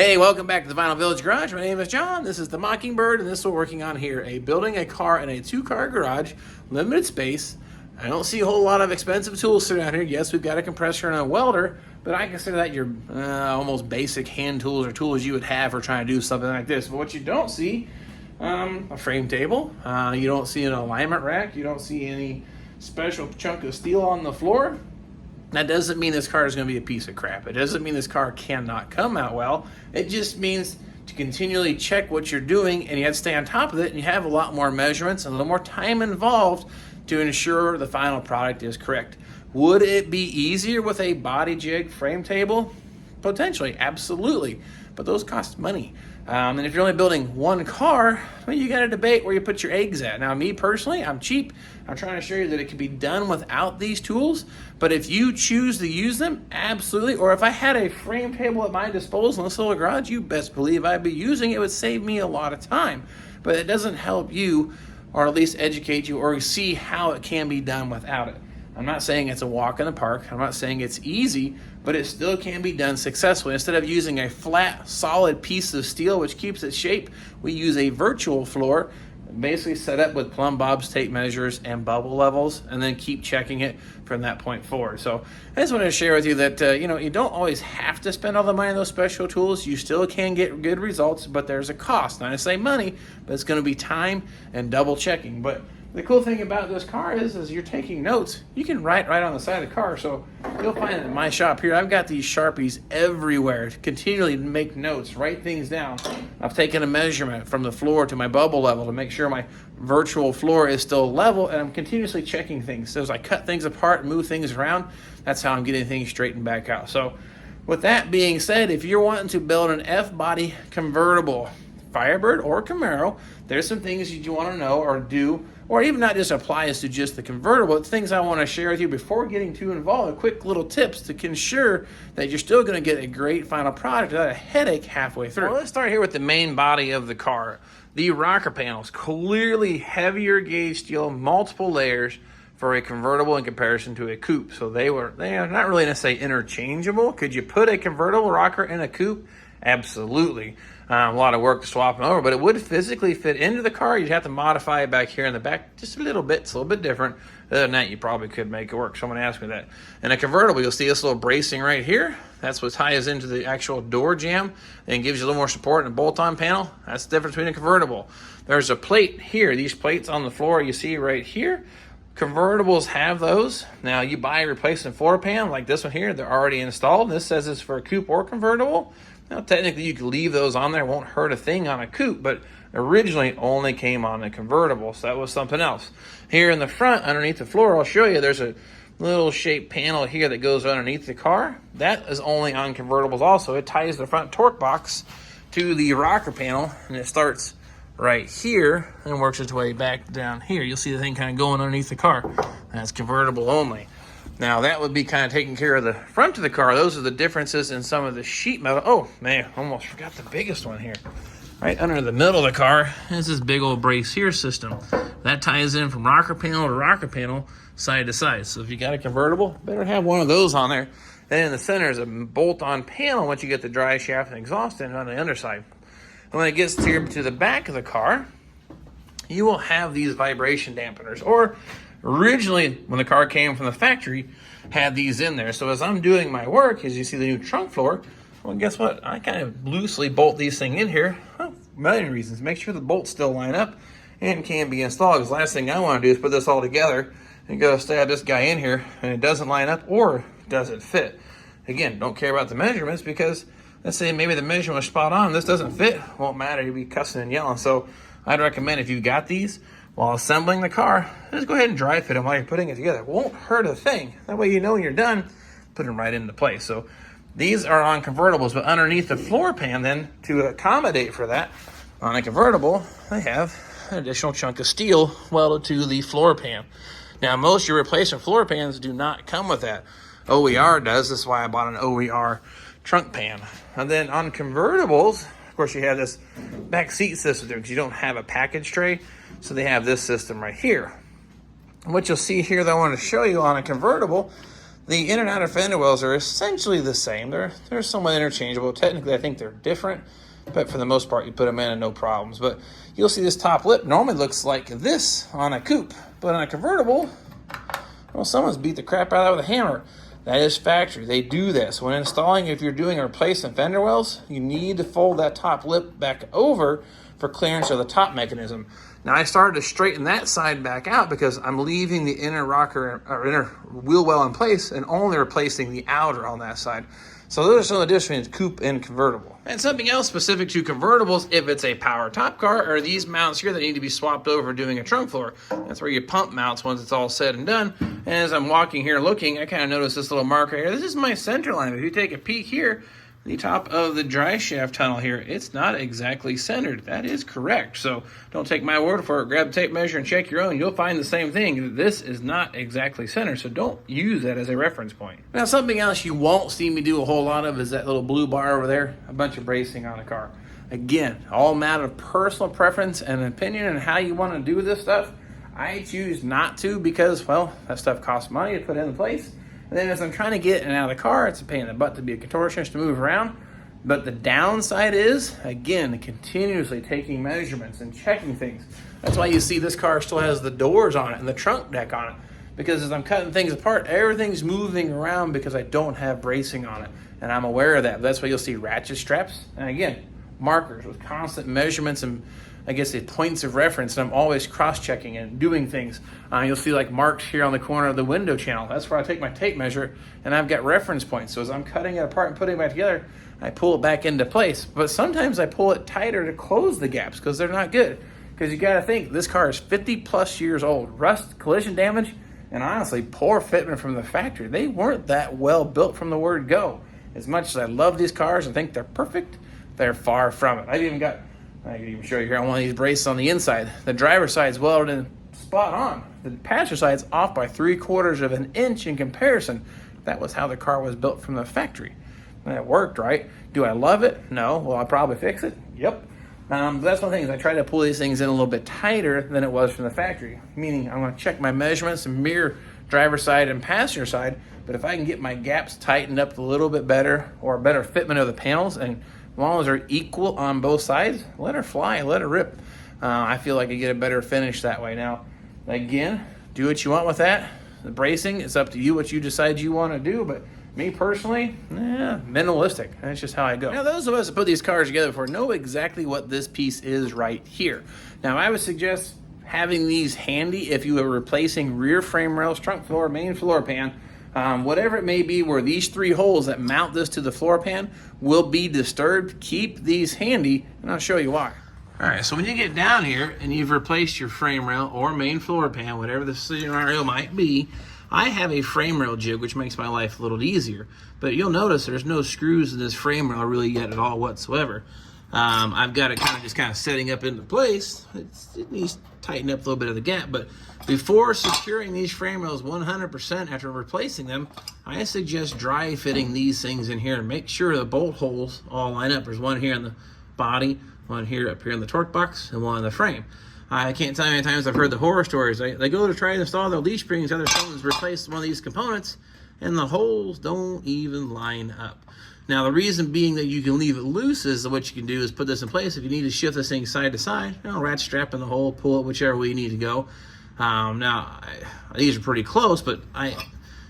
Hey, welcome back to the Vinyl Village Garage. My name is John. This is the Mockingbird, and this is what we're working on here. Building a car in a two-car garage, limited space. I don't see a whole lot of expensive tools sitting out here. Yes, we've got a compressor and a welder, but I consider that your almost basic hand tools or tools you would have for trying to do something like this. But what you don't see, a frame table. You don't see an alignment rack. You don't see any special chunk of steel on the floor. That doesn't mean this car is going to be a piece of crap. It doesn't mean this car cannot come out well. It just means to continually check what you're doing, and you have to stay on top of it, and you have a lot more measurements and a little more time involved to ensure the final product is correct. Would it be easier with a body jig frame table? Potentially, absolutely. But those cost money. And if you're only building one car, well, you got to debate where you put your eggs at. Now, me personally, I'm cheap. I'm trying to show you that it can be done without these tools. But if you choose to use them, absolutely. Or if I had a frame table at my disposal in this little garage, you best believe I'd be using it. It would save me a lot of time. But it doesn't help you, or at least educate you, or see how it can be done without it. I'm not saying it's a walk in the park. I'm not saying it's easy, but it still can be done successfully. Instead of using a flat, solid piece of steel, which keeps its shape, we use a virtual floor, basically set up with plumb bobs, tape measures, and bubble levels, and then keep checking it from that point forward. So I just wanted to share with you that you don't always have to spend all the money on those special tools. You still can get good results, but there's a cost. Not to say money, but it's going to be time and double checking. But the cool thing about this car is you're taking notes. You can write right on the side of the car. So you'll find in my shop here, I've got these Sharpies everywhere to continually make notes, write things down. I've taken a measurement from the floor to my bubble level to make sure my virtual floor is still level, and I'm continuously checking things. So as I cut things apart and move things around, that's how I'm getting things straightened back out. So with that being said, if you're wanting to build an F-body convertible, Firebird or Camaro, there's some things you want to know or do, or even not just applies to just the convertible. It's things I want to share with you before getting too involved. Quick little tips to ensure that you're still going to get a great final product without a headache halfway through. Well, let's start here with the main body of the car. The rocker panels, clearly heavier gauge steel, multiple layers for a convertible in comparison to a coupe. So they are not really necessarily interchangeable. Could you put a convertible rocker in a coupe? Absolutely. A lot of work to swap them over, but it would physically fit into the car. You'd have to modify it back here in the back just a little bit. It's a little bit different. Other than that, you probably could make it work. Someone asked me that. In a convertible, you'll see this little bracing right here. That's what ties into the actual door jamb and gives you a little more support in a bolt-on panel. That's the difference between a convertible. There's a plate here. These plates on the floor you see right here. Convertibles have those. Now, you buy a replacement floor pan like this one here. They're already installed. This says it's for a coupe or convertible. Now, technically, you could leave those on there. It won't hurt a thing on a coupe, but originally only came on a convertible, so that was something else. Here in the front, underneath the floor, I'll show you, there's a little shaped panel here that goes underneath the car. That is only on convertibles also. It ties the front torque box to the rocker panel, and it starts right here and works its way back down here. You'll see the thing kind of going underneath the car. That's convertible only. Now, that would be kind of taking care of the front of the car. Those are the differences in some of the sheet metal. Oh, man, almost forgot the biggest one here. Right under the middle of the car is this big old brace here system. That ties in from rocker panel to rocker panel, side to side. So if you got a convertible, better have one of those on there. Then in the center is a bolt-on panel once you get the dry shaft and exhaust in on the underside. And when it gets to the back of the car, you will have these vibration dampeners, or originally, when the car came from the factory, had these in there. So as I'm doing my work, as you see the new trunk floor, well, guess what? I kind of loosely bolt these things in here. Well, a million reasons. Make sure the bolts still line up and can be installed. Because the last thing I want to do is put this all together and go stab this guy in here and it doesn't line up or doesn't fit. Again, don't care about the measurements because let's say maybe the measurement was spot on. This doesn't fit. Won't matter. You'll be cussing and yelling. So I'd recommend if you got these, while assembling the car, just go ahead and dry fit them while you're putting it together. It won't hurt a thing. That way you know when you're done, put them right into place. So these are on convertibles, but underneath the floor pan then, to accommodate for that, on a convertible, they have an additional chunk of steel welded to the floor pan. Now, most of your replacement floor pans do not come with that. OER does. That's why I bought an OER trunk pan. And then on convertibles, of course, you have this back seat system there because you don't have a package tray. So they have this system right here. And what you'll see here that I want to show you on a convertible, The inner and outer fender wells are essentially the same. They're somewhat interchangeable. Technically, I think they're different, but for the most part, you put them in and no problems. But you'll see this top lip normally looks like this on a coupe, but on a convertible, well, someone's beat the crap out of it with a hammer. That is factory. They do this. When installing, if you're doing a replacement fender wells, you need to fold that top lip back over for clearance of the top mechanism. Now, I started to straighten that side back out because I'm leaving the inner rocker or inner wheel well in place and only replacing the outer on that side. So those are some of the differences between coupe and convertible. And something else specific to convertibles, if it's a power top car, are these mounts here that need to be swapped over doing a trunk floor. That's where you pump mounts once it's all said and done. And as I'm walking here looking, I kind of noticed this little marker here. This is my center line. If you take a peek here, the top of the dry shaft tunnel here, it's not exactly centered. That is correct. So don't take my word for it. Grab the tape measure and check your own. You'll find the same thing. This is not exactly centered, so don't use that as a reference point. Now, something else you won't see me do a whole lot of is that little blue bar over there, a bunch of bracing on a car. Again, all matter of personal preference and opinion and how you want to do this stuff. I choose not to because, well, that stuff costs money to put in place. And then as I'm trying to get in and out of the car, it's a pain in the butt to be a contortionist to move around. But the downside is, again, continuously taking measurements and checking things. That's why you see this car still has the doors on it and the trunk deck on it. Because as I'm cutting things apart, everything's moving around because I don't have bracing on it. And I'm aware of that. That's why you'll see ratchet straps. And again, markers with constant measurements and I guess the points of reference, and I'm always cross-checking and doing things. You'll see like marks here on the corner of the window channel. That's where I take my tape measure, and I've got reference points. So as I'm cutting it apart and putting it back together, I pull it back into place. But sometimes I pull it tighter to close the gaps because they're not good. Because you got to think, this car is 50-plus years old. Rust, collision damage, and honestly, poor fitment from the factory. They weren't that well built from the word go. As much as I love these cars and think they're perfect, they're far from it. I can even show you here on one of these braces on the inside. The driver's side's welded in spot on. The passenger side's off by 3/4 of an inch in comparison. That was how the car was built from the factory. And it worked, right? Do I love it? No. Will I probably fix it? Yep. That's one thing is I try to pull these things in a little bit tighter than it was from the factory. Meaning I'm going to check my measurements and mirror driver's side and passenger side. But if I can get my gaps tightened up a little bit better or a better fitment of the panels, and as long as they're equal on both sides, let her fly, let her rip. I feel like I get a better finish that way. Now, again, do what you want with that. The bracing, it's up to you what you decide you want to do, but me personally, minimalistic. That's just how I go. Now, those of us that put these cars together before know exactly what this piece is right here. Now, I would suggest having these handy if you are replacing rear frame rails, trunk floor, main floor pan, whatever it may be, where these 3 holes that mount this to the floor pan will be disturbed. Keep these handy, and I'll show you why. All right, so when you get down here and you've replaced your frame rail or main floor pan, whatever the scenario might be, I have a frame rail jig, which makes my life a little easier. But you'll notice there's no screws in this frame rail really yet at all whatsoever. I've got it kind of setting up into place. It needs to tighten up a little bit of the gap, but before securing these frame rails 100% after replacing them, I suggest dry fitting these things in here and make sure the bolt holes all line up. There's one here in the body, one here up here in the torque box, and one in the frame. I can't tell you how many times I've heard the horror stories. They go to try to install their leaf springs, other someone's replaced one of these components, and the holes don't even line up. Now, the reason being that you can leave it loose is what you can do is put this in place. If you need to shift this thing side to side, ratchet strap in the hole, pull it whichever way you need to go. These are pretty close, but I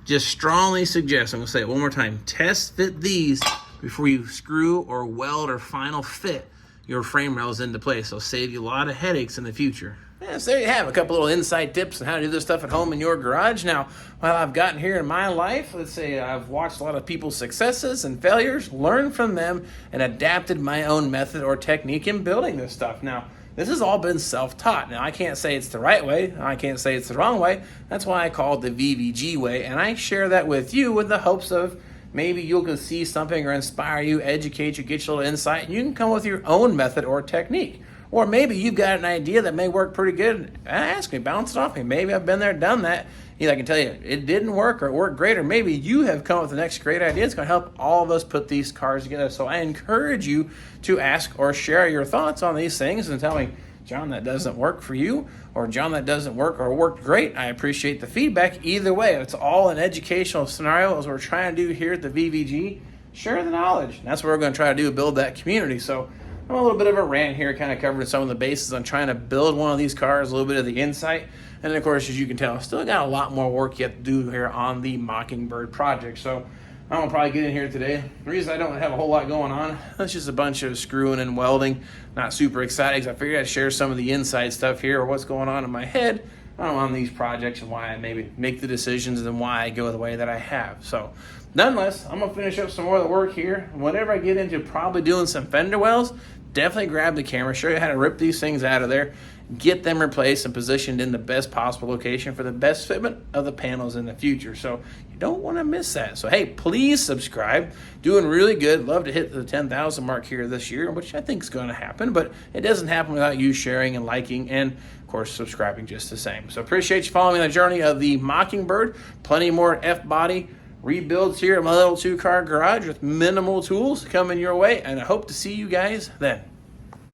just strongly suggest, I'm going to say it one more time, test fit these before you screw or weld or final fit your frame rails into place. It'll save you a lot of headaches in the future. Yeah, so there you have a couple little inside tips on how to do this stuff at home in your garage. Now, while I've gotten here in my life, let's say I've watched a lot of people's successes and failures, learned from them, and adapted my own method or technique in building this stuff. Now, this has all been self-taught. Now, I can't say it's the right way. I can't say it's the wrong way. That's why I call it the VVG way, and I share that with you with the hopes of maybe you can see something or inspire you, educate you, get you a little insight, and you can come with your own method or technique. Or maybe you've got an idea that may work pretty good. Ask me, bounce it off me. Maybe I've been there, done that. Either I can tell you it didn't work or it worked great, or maybe you have come up with the next great idea. It's going to help all of us put these cars together. So I encourage you to ask or share your thoughts on these things and tell me, John, that doesn't work for you, or John, that doesn't work or worked great. I appreciate the feedback. Either way, it's all an educational scenario as we're trying to do here at the VVG. Share the knowledge. And that's what we're going to try to do, build that community. So I'm a little bit of a rant here, kind of covering some of the bases on trying to build one of these cars, a little bit of the insight. And then, of course, as you can tell, I still got a lot more work yet to do here on the Mockingbird project. So I'm going to probably get in here today. The reason I don't have a whole lot going on, that's just a bunch of screwing and welding. Not super excited because I figured I'd share some of the inside stuff here or what's going on in my head on these projects and why I maybe make the decisions and why I go the way that I have. So nonetheless, I'm going to finish up some more of the work here. Whenever I get into probably doing some fender wells, definitely grab the camera, show you how to rip these things out of there, get them replaced and positioned in the best possible location for the best fitment of the panels in the future. So you don't want to miss that. So hey, please subscribe. Doing really good. Love to hit the 10,000 mark here this year, which I think is going to happen, but it doesn't happen without you sharing and liking and of course subscribing just the same. So appreciate you following me on the journey of the Mockingbird. Plenty more F-body rebuilds here at my little 2-car garage with minimal tools coming your way, and I hope to see you guys then.